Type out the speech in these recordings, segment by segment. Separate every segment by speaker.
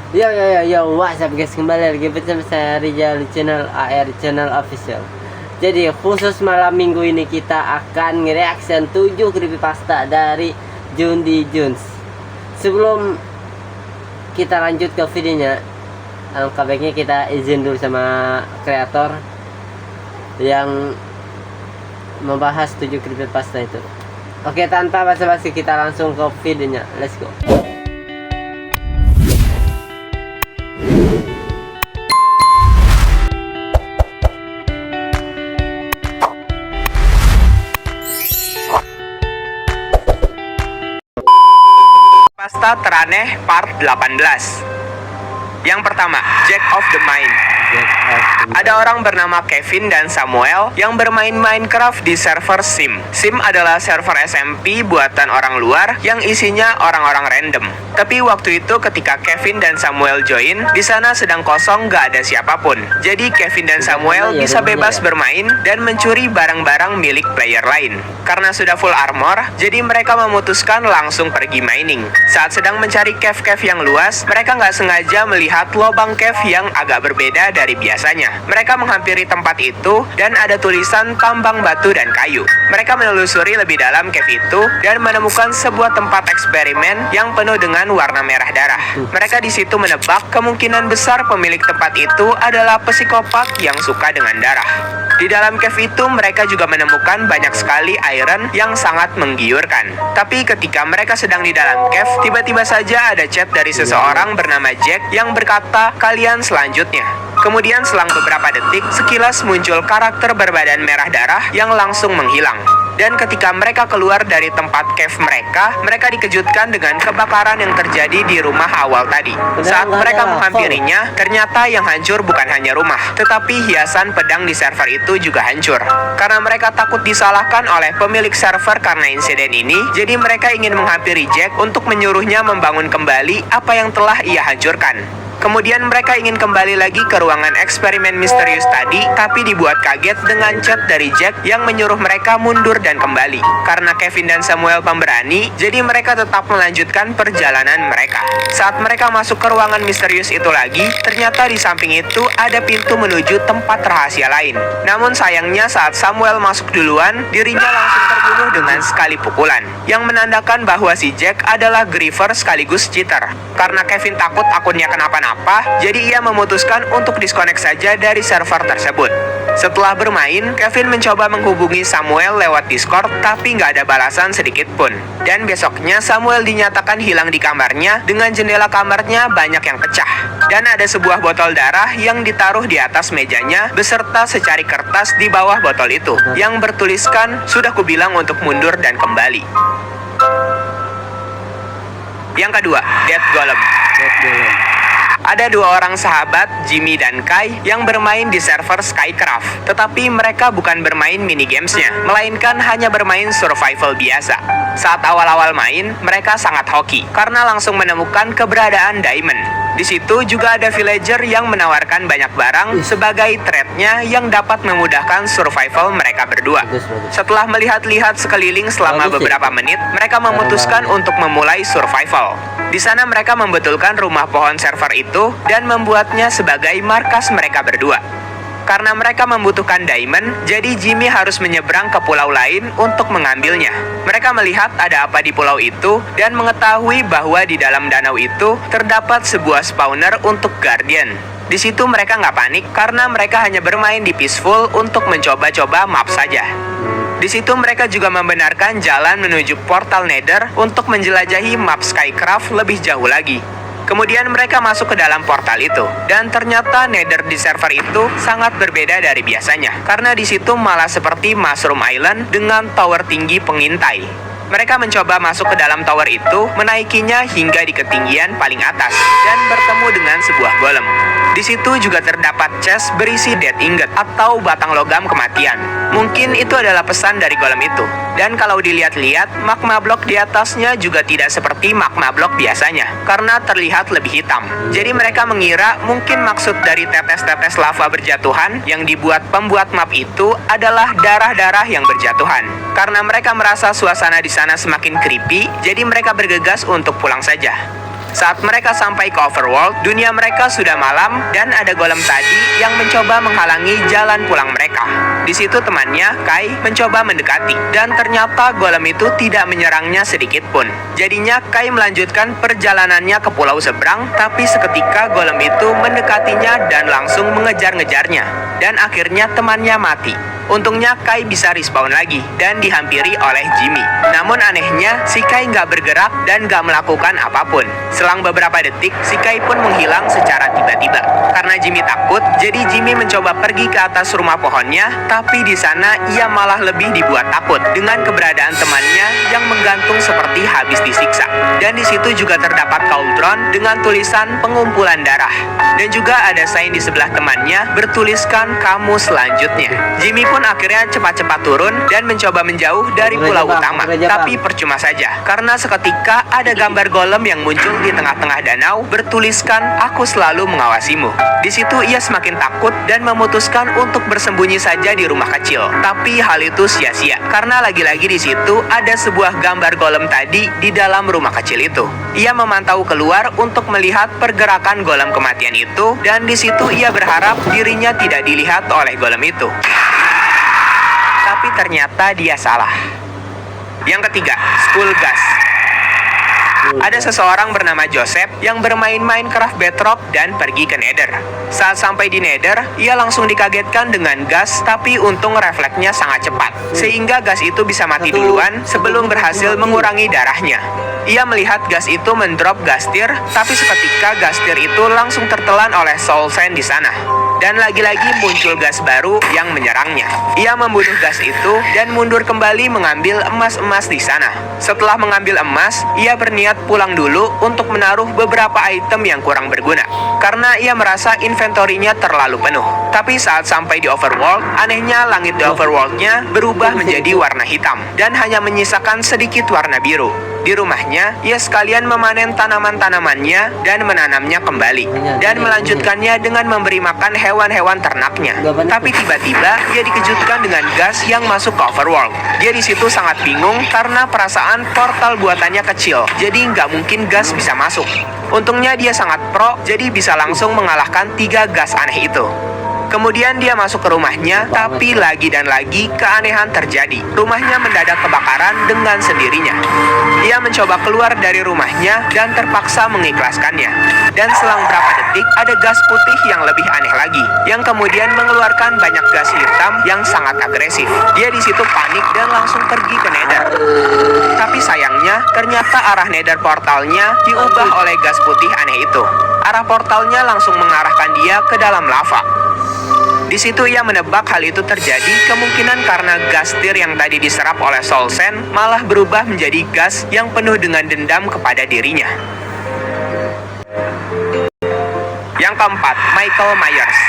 Speaker 1: What's up guys, kembali lagi bersama saya Rizal di channel AR Channel Official. Jadi khusus malam minggu ini kita akan nge-reaction 7 creepypasta dari Jundi Jones. Sebelum kita lanjut ke videonya, alangkah baiknya kita izin dulu sama kreator yang membahas 7 creepypasta itu. Oke, tanpa basa-basi kita langsung ke videonya. Let's go.
Speaker 2: Pasta teraneh part 18. Yang pertama, Jack of the Mind. Ada orang bernama Kevin dan Samuel yang bermain Minecraft di server Sim. Sim adalah server SMP buatan orang luar yang isinya orang-orang random. Tapi waktu itu ketika Kevin dan Samuel join, di sana sedang kosong, gak ada siapapun. Jadi Kevin dan Samuel bisa bebas bermain dan mencuri barang-barang milik player lain. Karena sudah full armor, jadi mereka memutuskan langsung pergi mining. Saat sedang mencari cave-cave yang luas, mereka nggak sengaja melihat lubang cave yang agak berbeda dari biasanya. Mereka menghampiri tempat itu dan ada tulisan tambang batu dan kayu. Mereka menelusuri lebih dalam cave itu dan menemukan sebuah tempat eksperimen yang penuh dengan warna merah darah. Mereka di situ menebak kemungkinan besar pemilik tempat itu adalah psikopat yang suka dengan darah. Di dalam cave itu mereka juga menemukan banyak sekali iron yang sangat menggiurkan. Tapi ketika mereka sedang di dalam cave, tiba-tiba saja ada chat dari seseorang bernama Jack yang berkata, "Kalian selanjutnya." Kemudian selang beberapa detik, sekilas muncul karakter berbadan merah darah yang langsung menghilang. Dan ketika mereka keluar dari tempat cave mereka dikejutkan dengan kebakaran yang terjadi di rumah awal tadi. Saat mereka menghampirinya, ternyata yang hancur bukan hanya rumah, tetapi hiasan pedang di server itu juga hancur. Karena mereka takut disalahkan oleh pemilik server karena insiden ini, jadi mereka ingin menghampiri Jack untuk menyuruhnya membangun kembali apa yang telah ia hancurkan. Kemudian mereka ingin kembali lagi ke ruangan eksperimen misterius tadi, tapi dibuat kaget dengan chat dari Jack yang menyuruh mereka mundur dan kembali. Karena Kevin dan Samuel pemberani, jadi mereka tetap melanjutkan perjalanan mereka. Saat mereka masuk ke ruangan misterius itu lagi, ternyata di samping itu ada pintu menuju tempat rahasia lain. Namun sayangnya saat Samuel masuk duluan, dirinya langsung terbunuh dengan sekali pukulan, yang menandakan bahwa si Jack adalah griever sekaligus cheater. Karena Kevin takut akunnya kenapa-napa, jadi ia memutuskan untuk disconnect saja dari server tersebut. Setelah bermain, Kevin mencoba menghubungi Samuel lewat Discord, tapi nggak ada balasan sedikit pun. Dan besoknya Samuel dinyatakan hilang di kamarnya dengan jendela kamarnya banyak yang pecah. Dan ada sebuah botol darah yang ditaruh di atas mejanya beserta secari kertas di bawah botol itu yang bertuliskan, "Sudah kubilang untuk mundur dan kembali." Yang kedua, Dead Golem. Ada dua orang sahabat, Jimmy dan Kai, yang bermain di server Skycraft. Tetapi mereka bukan bermain minigamesnya, melainkan hanya bermain survival biasa. Saat awal-awal main, mereka sangat hoki, karena langsung menemukan keberadaan diamond. Di situ juga ada villager yang menawarkan banyak barang sebagai trade-nya yang dapat memudahkan survival mereka berdua. Setelah melihat-lihat sekeliling selama beberapa menit, mereka memutuskan untuk memulai survival. Di sana mereka membetulkan rumah pohon server itu dan membuatnya sebagai markas mereka berdua. Karena mereka membutuhkan diamond, jadi Jimmy harus menyeberang ke pulau lain untuk mengambilnya. Mereka melihat ada apa di pulau itu dan mengetahui bahwa di dalam danau itu terdapat sebuah spawner untuk Guardian. Di situ mereka nggak panik karena mereka hanya bermain di peaceful untuk mencoba-coba map saja. Di situ mereka juga membenarkan jalan menuju portal Nether untuk menjelajahi map Skycraft lebih jauh lagi. Kemudian mereka masuk ke dalam portal itu, dan ternyata Nether di server itu sangat berbeda dari biasanya, karena di situ malah seperti Mushroom Island dengan tower tinggi pengintai. Mereka mencoba masuk ke dalam tower itu, menaikinya hingga di ketinggian paling atas, dan bertemu dengan sebuah golem. Di situ juga terdapat chest berisi dead ingot atau batang logam kematian. Mungkin itu adalah pesan dari golem itu. Dan kalau dilihat-lihat, magma block di atasnya juga tidak seperti magma block biasanya, karena terlihat lebih hitam. Jadi mereka mengira mungkin maksud dari tetes-tetes lava berjatuhan yang dibuat pembuat map itu adalah darah-darah yang berjatuhan. Karena mereka merasa suasana di sana semakin creepy, jadi mereka bergegas untuk pulang saja. Saat mereka sampai ke Overworld, dunia mereka sudah malam dan ada golem tadi yang mencoba menghalangi jalan pulang mereka. Di situ temannya, Kai, mencoba mendekati dan ternyata golem itu tidak menyerangnya sedikit pun. Jadinya Kai melanjutkan perjalanannya ke pulau seberang, tapi seketika golem itu mendekatinya dan langsung mengejar-ngejarnya. Dan akhirnya temannya mati. Untungnya Kai bisa respawn lagi dan dihampiri oleh Jimmy. Namun anehnya, si Kai nggak bergerak dan nggak melakukan apapun. Selang beberapa detik, si Kai pun menghilang secara tiba-tiba. Karena Jimmy takut, jadi Jimmy mencoba pergi ke atas rumah pohonnya, tapi di sana ia malah lebih dibuat takut dengan keberadaan temannya yang menggantung seperti habis disiksa. Dan di situ juga terdapat cauldron dengan tulisan pengumpulan darah. Dan juga ada sign di sebelah temannya bertuliskan kamu selanjutnya. Jimmy pun akhirnya cepat-cepat turun dan mencoba menjauh dari pulau utama. Tapi percuma saja, karena seketika ada gambar golem yang muncul di tengah-tengah danau bertuliskan aku selalu mengawasimu. Di situ ia semakin takut dan memutuskan untuk bersembunyi saja di rumah kecil. Tapi hal itu sia-sia, karena lagi-lagi di situ ada sebuah gambar golem tadi di dalam rumah kecil itu. Ia memantau keluar untuk melihat pergerakan golem kematian itu, dan di situ ia berharap dirinya tidak dilihat oleh golem itu. Tapi ternyata dia salah. Yang ketiga, Skull Gas. Ada seseorang bernama Joseph yang bermain Minecraft Bedrock dan pergi ke Nether. Saat sampai di Nether, ia langsung dikagetkan dengan gas, tapi untung refleksnya sangat cepat, sehingga gas itu bisa mati duluan sebelum berhasil mengurangi darahnya. Ia melihat gas itu mendrop gas tier, tapi seketika gas tier itu langsung tertelan oleh Soul Sand di sana. Dan lagi-lagi muncul gas baru yang menyerangnya. Ia membunuh gas itu dan mundur kembali mengambil emas-emas di sana. Setelah mengambil emas, ia berniat pulang dulu untuk menaruh beberapa item yang kurang berguna, karena ia merasa inventorinya terlalu penuh. Tapi saat sampai di Overworld, anehnya langit di Overworldnya berubah menjadi warna hitam dan hanya menyisakan sedikit warna biru. Di rumahnya, ia sekalian memanen tanaman-tanamannya dan menanamnya kembali, dan melanjutkannya dengan memberi makan hewan-hewan ternaknya. Tapi tiba-tiba, ia dikejutkan dengan gas yang masuk ke Overworld. Dia di situ sangat bingung karena perasaan portal buatannya kecil, jadi nggak mungkin gas bisa masuk. Untungnya dia sangat pro, jadi bisa langsung mengalahkan 3 gas aneh itu. Kemudian dia masuk ke rumahnya, tapi lagi dan lagi keanehan terjadi. Rumahnya mendadak kebakaran dengan sendirinya. Ia mencoba keluar dari rumahnya dan terpaksa mengikhlaskannya. Dan selang berapa detik, ada gas putih yang lebih aneh lagi, yang kemudian mengeluarkan banyak gas hitam yang sangat agresif. Dia di situ panik dan langsung pergi ke Nether. Tapi sayangnya, ternyata arah Nether portalnya diubah oleh gas putih aneh itu. Arah portalnya langsung mengarahkan dia ke dalam lava. Di situ ia menebak hal itu terjadi kemungkinan karena gas tir yang tadi diserap oleh Soul Sand malah berubah menjadi gas yang penuh dengan dendam kepada dirinya. Yang keempat, Michael Myers.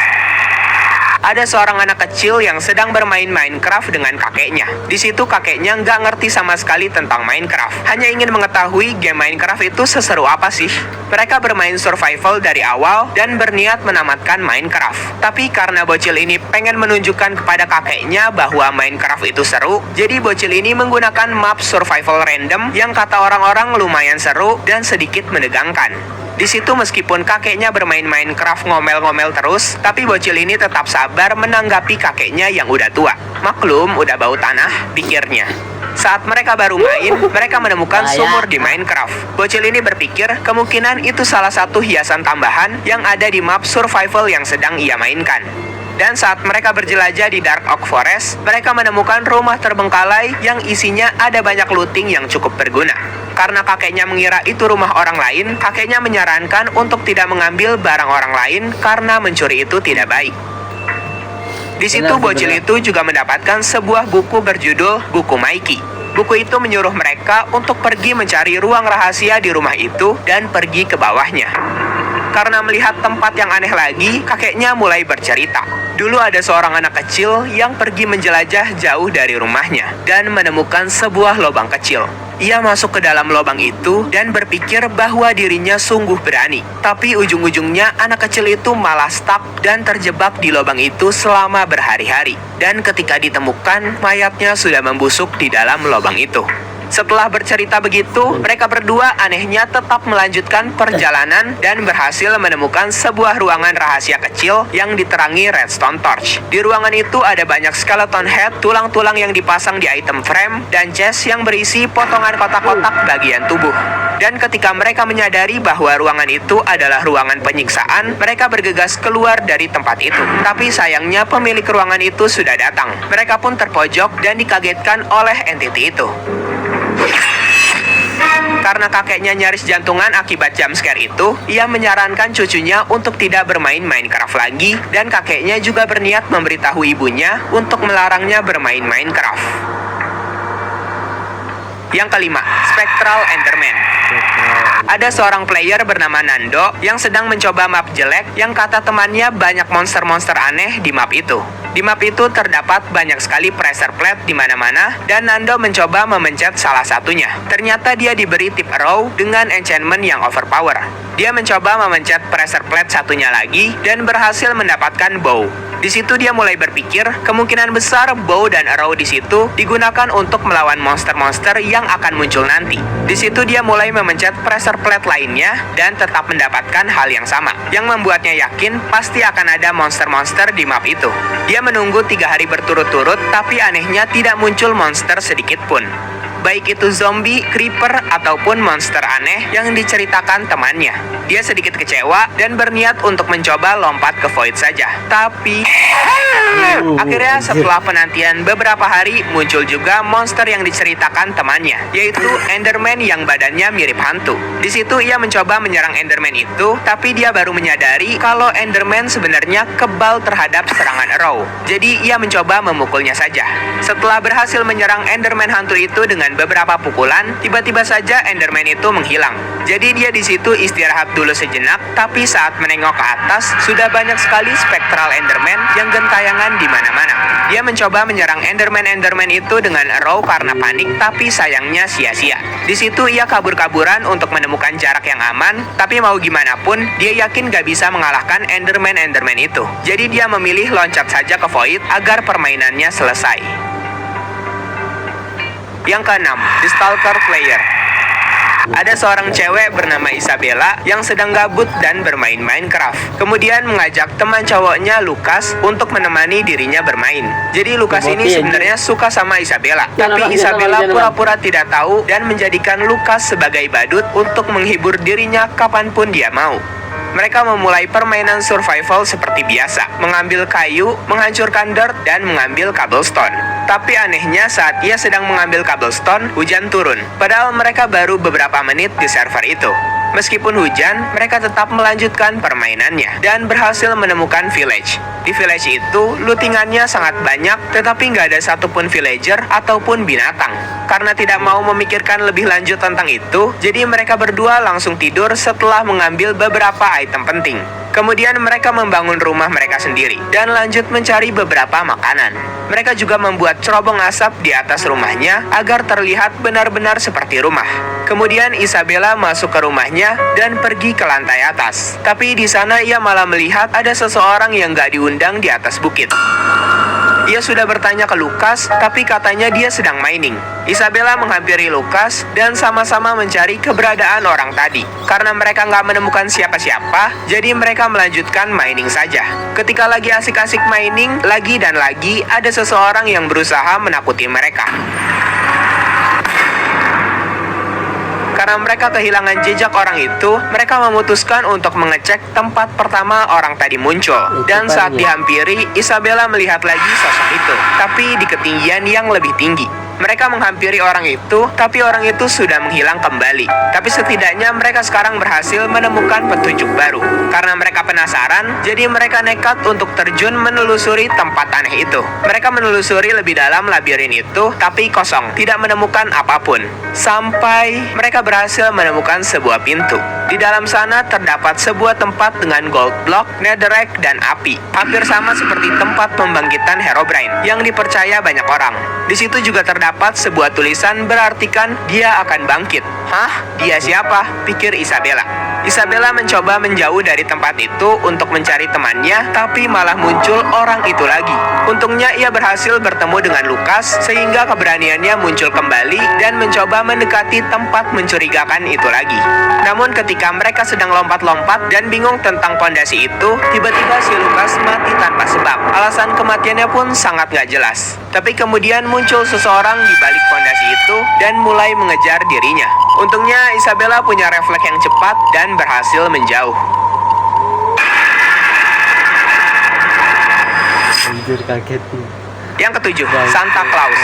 Speaker 2: Ada seorang anak kecil yang sedang bermain Minecraft dengan kakeknya. Di situ kakeknya nggak ngerti sama sekali tentang Minecraft. Hanya ingin mengetahui game Minecraft itu seseru apa sih. Mereka bermain survival dari awal dan berniat menamatkan Minecraft. Tapi karena bocil ini pengen menunjukkan kepada kakeknya bahwa Minecraft itu seru, jadi bocil ini menggunakan map survival random yang kata orang-orang lumayan seru dan sedikit menegangkan. Di situ meskipun kakeknya bermain Minecraft ngomel-ngomel terus, tapi bocil ini tetap sabar menanggapi kakeknya yang udah tua. Maklum, udah bau tanah, pikirnya. Saat mereka baru main, mereka menemukan sumur di Minecraft. Bocil ini berpikir kemungkinan itu salah satu hiasan tambahan yang ada di map survival yang sedang ia mainkan. Dan saat mereka berjelajah di Dark Oak Forest, mereka menemukan rumah terbengkalai yang isinya ada banyak looting yang cukup berguna. Karena kakeknya mengira itu rumah orang lain, kakeknya menyarankan untuk tidak mengambil barang orang lain karena mencuri itu tidak baik. Di situ bocil itu juga mendapatkan sebuah buku berjudul Buku Mikey. Buku itu menyuruh mereka untuk pergi mencari ruang rahasia di rumah itu dan pergi ke bawahnya. Karena melihat tempat yang aneh lagi, kakeknya mulai bercerita. Dulu ada seorang anak kecil yang pergi menjelajah jauh dari rumahnya dan menemukan sebuah lubang kecil. Ia masuk ke dalam lubang itu dan berpikir bahwa dirinya sungguh berani. Tapi ujung-ujungnya anak kecil itu malah stuck dan terjebak di lubang itu selama berhari-hari. Dan ketika ditemukan, mayatnya sudah membusuk di dalam lubang itu. Setelah bercerita begitu, mereka berdua anehnya tetap melanjutkan perjalanan dan berhasil menemukan sebuah ruangan rahasia kecil yang diterangi redstone torch. Di ruangan itu ada banyak skeleton head, tulang-tulang yang dipasang di item frame, dan chest yang berisi potongan kotak-kotak bagian tubuh. Dan ketika mereka menyadari bahwa ruangan itu adalah ruangan penyiksaan, mereka bergegas keluar dari tempat itu. Tapi sayangnya pemilik ruangan itu sudah datang. Mereka pun terpojok dan dikagetkan oleh entity itu. Karena kakeknya nyaris jantungan akibat jumpscare itu, ia menyarankan cucunya untuk tidak bermain Minecraft lagi, dan kakeknya juga berniat memberitahu ibunya untuk melarangnya bermain Minecraft. Yang kelima, Spectral Enderman. Ada seorang player bernama Nando yang sedang mencoba map jelek yang kata temannya banyak monster-monster aneh di map itu. Di map itu terdapat banyak sekali pressure plate di mana-mana dan Nando mencoba memencet salah satunya. Ternyata dia diberi tip arrow dengan enchantment yang overpower. Dia mencoba memencet pressure plate satunya lagi dan berhasil mendapatkan bow. Di situ dia mulai berpikir, kemungkinan besar bow dan arrow di situ digunakan untuk melawan monster-monster yang akan muncul nanti. Di situ dia mulai memencet pressure plate lainnya dan tetap mendapatkan hal yang sama, yang membuatnya yakin pasti akan ada monster-monster di map itu. Dia menunggu 3 hari berturut-turut, tapi anehnya tidak muncul monster sedikit pun. Baik itu zombie, creeper, ataupun monster aneh yang diceritakan temannya. Dia sedikit kecewa dan berniat untuk mencoba lompat ke void saja. Tapi akhirnya setelah penantian beberapa hari, muncul juga monster yang diceritakan temannya, yaitu Enderman yang badannya mirip hantu. Di situ ia mencoba menyerang Enderman itu, tapi dia baru menyadari kalau Enderman sebenarnya kebal terhadap serangan arrow. Jadi ia mencoba memukulnya saja. Setelah berhasil menyerang Enderman hantu itu dengan beberapa pukulan, tiba-tiba saja Enderman itu menghilang. Jadi dia di situ istirahat dulu sejenak, tapi saat menengok ke atas, sudah banyak sekali Spectral Enderman yang gentayangan di mana-mana. Dia mencoba menyerang Enderman itu dengan arrow karena panik, tapi sayangnya sia-sia. Di situ ia kabur-kaburan untuk menemukan jarak yang aman, tapi mau gimana pun, dia yakin gak bisa mengalahkan Enderman itu. Jadi dia memilih loncat saja ke void agar permainannya selesai. Yang keenam, The Stalker Player. Ada seorang cewek bernama Isabella yang sedang gabut dan bermain Minecraft. Kemudian mengajak teman cowoknya Lucas untuk menemani dirinya bermain. Jadi Lucas ini sebenarnya suka sama Isabella, tapi Isabella pura-pura tidak tahu dan menjadikan Lucas sebagai badut untuk menghibur dirinya kapanpun dia mau. Mereka memulai permainan survival seperti biasa, mengambil kayu, menghancurkan dirt, dan mengambil cobblestone. Tapi anehnya saat ia sedang mengambil cobblestone, hujan turun. Padahal mereka baru beberapa menit di server itu. Meskipun hujan, mereka tetap melanjutkan permainannya dan berhasil menemukan village. Di village itu, lootingannya sangat banyak, tetapi nggak ada satupun villager ataupun binatang. Karena tidak mau memikirkan lebih lanjut tentang itu, jadi mereka berdua langsung tidur setelah mengambil beberapa item penting. Kemudian mereka membangun rumah mereka sendiri dan lanjut mencari beberapa makanan. Mereka juga membuat cerobong asap di atas rumahnya agar terlihat benar-benar seperti rumah. Kemudian Isabella masuk ke rumahnya dan pergi ke lantai atas. Tapi di sana ia malah melihat ada seseorang yang gak diundang di atas bukit. Ia sudah bertanya ke Lucas, tapi katanya dia sedang mining. Isabella menghampiri Lucas dan sama-sama mencari keberadaan orang tadi. Karena mereka nggak menemukan siapa-siapa, jadi mereka melanjutkan mining saja. Ketika lagi asik-asik mining, lagi dan lagi ada seseorang yang berusaha menakuti mereka. Karena mereka kehilangan jejak orang itu, mereka memutuskan untuk mengecek tempat pertama orang tadi muncul. Dan saat dihampiri, Isabella melihat lagi sosok itu, tapi di ketinggian yang lebih tinggi. Mereka menghampiri orang itu, tapi orang itu sudah menghilang kembali. Tapi setidaknya mereka sekarang berhasil menemukan petunjuk baru. Karena mereka penasaran, jadi mereka nekat untuk terjun menelusuri tempat aneh itu. Mereka menelusuri lebih dalam labirin itu, tapi kosong, tidak menemukan apapun. Sampai mereka berhasil menemukan sebuah pintu. Di dalam sana terdapat sebuah tempat dengan gold block, netherrack, dan api. Hampir sama seperti tempat pembangkitan Herobrine yang dipercaya banyak orang. Di situ juga terdapat sebuah tulisan berartikan dia akan bangkit. Hah? Dia siapa? Pikir Isabella. Isabella mencoba menjauh dari tempat itu untuk mencari temannya, tapi malah muncul orang itu lagi. Untungnya ia berhasil bertemu dengan Lukas, sehingga keberaniannya muncul kembali dan mencoba mendekati tempat mencurigakan itu lagi. Namun ketika mereka sedang lompat-lompat dan bingung tentang pondasi itu, tiba-tiba si Lukas mati tanpa sebab. Alasan kematiannya pun sangat gak jelas. Tapi kemudian muncul seseorang di balik pondasi itu dan mulai mengejar dirinya. Untungnya Isabella punya refleks yang cepat dan berhasil menjauh.
Speaker 1: Anjir, kaget nih.
Speaker 2: Yang ketujuh, Santa Claus.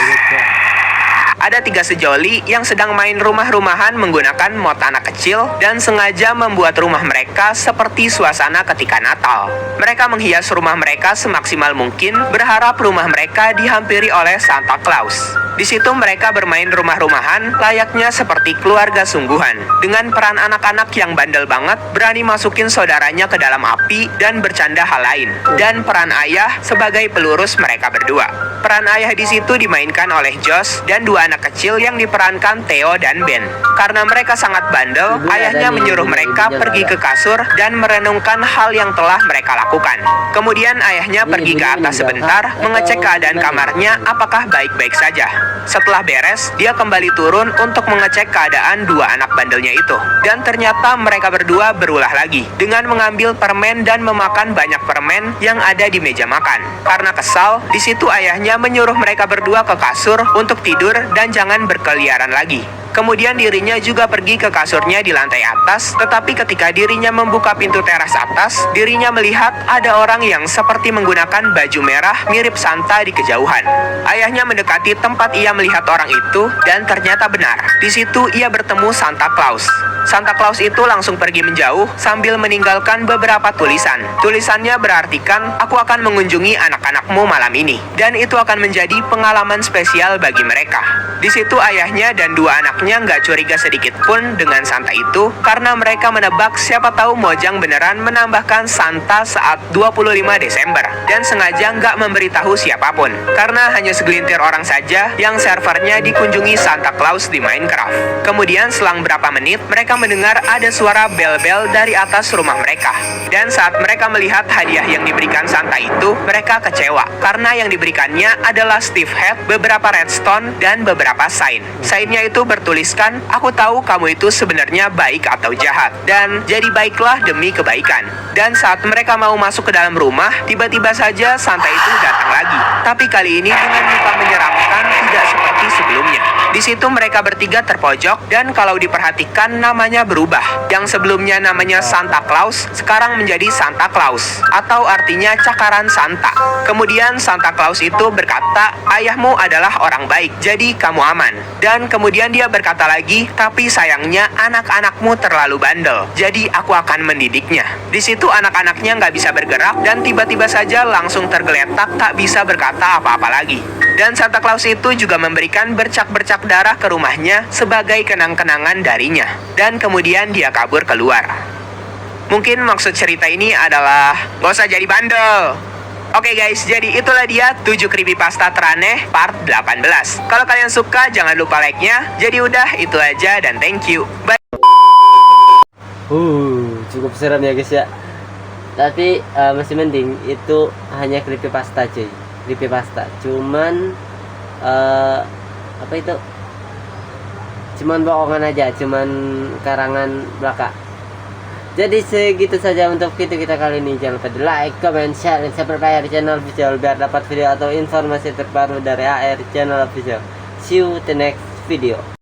Speaker 2: Ada 3 sejoli yang sedang main rumah-rumahan menggunakan mod anak kecil dan sengaja membuat rumah mereka seperti suasana ketika Natal. Mereka menghias rumah mereka semaksimal mungkin, berharap rumah mereka dihampiri oleh Santa Claus. Di situ mereka bermain rumah-rumahan layaknya seperti keluarga sungguhan. Dengan peran anak-anak yang bandel banget, berani masukin saudaranya ke dalam api dan bercanda hal lain. Dan peran ayah sebagai pelurus mereka berdua. Peran ayah di situ dimainkan oleh Josh dan 2 anak kecil yang diperankan Theo dan Ben. Karena mereka sangat bandel, ayahnya menyuruh mereka pergi ke kasur dan merenungkan hal yang telah mereka lakukan. Kemudian ayahnya pergi ke atas sebentar, mengecek keadaan kamarnya apakah baik-baik saja. Setelah beres, dia kembali turun untuk mengecek keadaan 2 anak bandelnya itu. Dan ternyata mereka berdua berulah lagi dengan mengambil permen dan memakan banyak permen yang ada di meja makan. Karena kesal, di situ ayahnya menyuruh mereka berdua ke kasur untuk tidur dan jangan berkeliaran lagi. Kemudian dirinya juga pergi ke kasurnya di lantai atas, tetapi ketika dirinya membuka pintu teras atas, dirinya melihat ada orang yang seperti menggunakan baju merah mirip Santa di kejauhan. Ayahnya mendekati tempat ia melihat orang itu, dan ternyata benar. Di situ ia bertemu Santa Claus. Santa Claus itu langsung pergi menjauh sambil meninggalkan beberapa tulisan. Tulisannya berartikan, aku akan mengunjungi anak-anakmu malam ini, dan itu akan menjadi pengalaman spesial bagi mereka. Di situ ayahnya dan 2 anaknya nggak curiga sedikit pun dengan Santa itu, karena mereka menebak siapa tahu Mojang beneran menambahkan Santa saat 25 Desember, dan sengaja nggak memberitahu siapapun, karena hanya segelintir orang saja yang servernya dikunjungi Santa Claus di Minecraft. Kemudian selang berapa menit, mereka mendengar ada suara bel-bel dari atas rumah mereka. Dan saat mereka melihat hadiah yang diberikan Santa itu, mereka kecewa, karena yang diberikannya adalah Steve Hat, beberapa redstone, dan beberapa sign. Sign-nya itu bertuliskan, aku tahu kamu itu sebenarnya baik atau jahat, dan jadi baiklah demi kebaikan. Dan saat mereka mau masuk ke dalam rumah, tiba-tiba saja Santa itu datang lagi. Tapi kali ini dengan muka menyeramkan, tidak seperti sebelumnya. Di situ mereka bertiga terpojok, dan kalau diperhatikan namanya berubah. Yang sebelumnya namanya Santa Claus, sekarang menjadi Santa Claus, atau artinya cakaran Santa. Kemudian Santa Claus itu berkata, ayahmu adalah orang baik, jadi kamu aman. Dan kemudian dia berkata lagi, tapi sayangnya anak-anakmu terlalu bandel, jadi aku akan mendidiknya. Di situ anak-anaknya nggak bisa bergerak, dan tiba-tiba saja langsung tergeletak, tak bisa berkata apa-apa lagi. Dan Santa Claus itu juga memberikan bercak-bercak darah ke rumahnya sebagai kenang-kenangan darinya. Dan kemudian dia kabur keluar. Mungkin maksud cerita ini adalah gak usah jadi bandel. Oke guys, jadi itulah dia 7 creepypasta teraneh part 18. Kalau kalian suka jangan lupa like-nya. Jadi udah itu aja dan thank you. Bye.
Speaker 1: Cukup seram ya guys ya. Tapi masih mending itu hanya creepypasta cuy. Creepypasta. Cuman apa itu? Cuman bohongan aja, cuman karangan belaka. Jadi segitu saja untuk video kita kali ini. Jangan lupa di like, comment, share, dan subscribe di channel official biar dapat video atau informasi terbaru dari AR Channel Official. See you the next video.